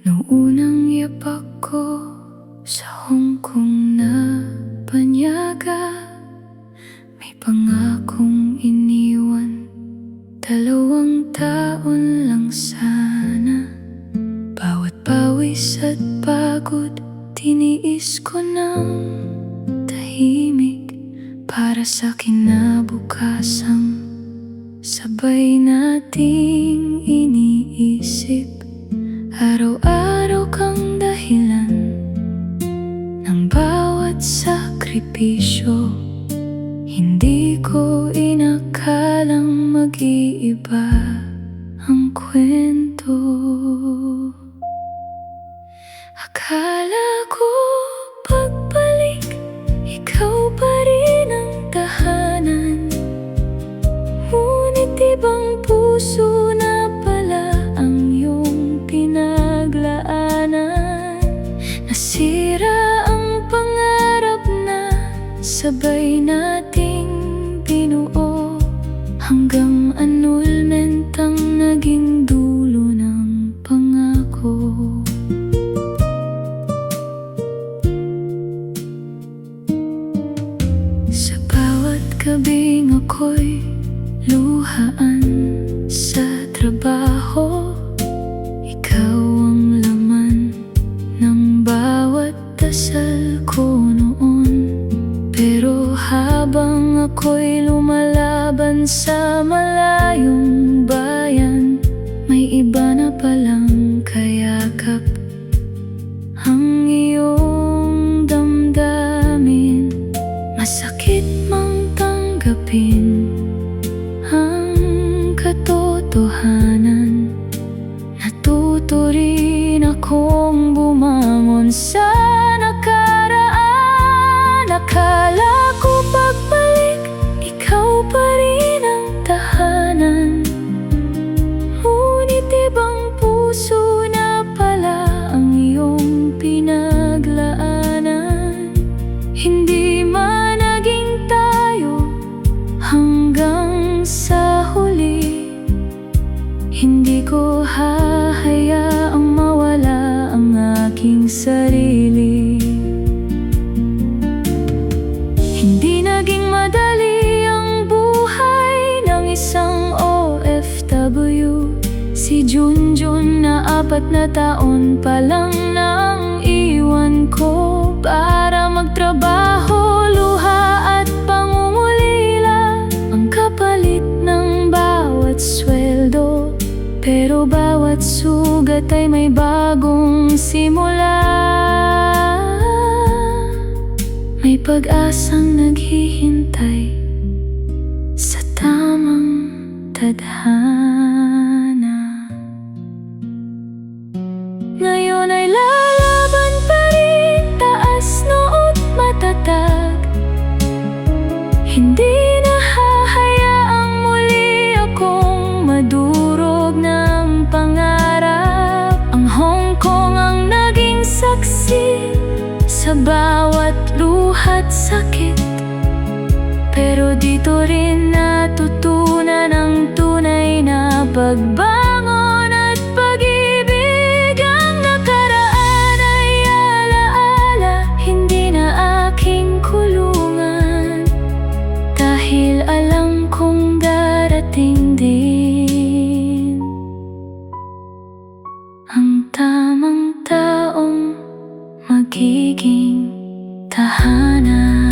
Noong unang yapak ko sa Hong Kong na banyaga, may pangakong iniwan, 2 taon lang sana. Bawat pawis at pagod, tiniis ko ng tahimik para sa kinabukasang sabay nating iniisip. Araw-araw kang dahilan ng bawat sakripisyo. Hindi ko inakalang mag-iiba ang kwento. Akala ko pagbalik, ikaw pa rin ang tahanan. Ngunit ibang puso na pala ang iyong pinaglaanan. Nasira ang pangarap na sabay nating binuo, hanggang annulment ang naging dulo ng pangako. Sa bawat gabing ako'y luhaan sa trabaho, ikaw ang laman ng bawat dasal ko noon. Pero habang ako'y lumalaban sa malayong bayan, may iba na palang kayakap ang iyong damdamin. Masakit mang tanggapin ang katotohanan. Natuto rin akong bumangon sa nakaraan. Akala ko pagbalik, ikaw pa rin ang tahanan. Ngunit ibang puso na pala ang iyong pinaglaanan. Hindi man naging tayo hanggang sa huli, hindi ko hahayaang mawala ang aking sarili. Hindi naging madali ang buhay ng isang OFW. Si Junjun na 4 na taon pa lang nang iwan ko para magtrabaho. Luha at pangungulila ang kapalit ng bawat sweldo. Pero bawat sugat ay may bagong simula. May pag-asang naghihintay sa tamang tadhana. Ngayon ay lalaban pa rin, taas noot matatag. Hindi na hahayaang muli akong madurog ng pangarap. Ang Hong Kong ang naging saksi sa bawat luha't sakit. Pero dito rin natutunan ang tunay na pagbangon at pag-ibig. Ang nakaraan ay alaala, hindi na aking kulungan. Dahil alam kong darating din ang tamang taong magiging tahanan.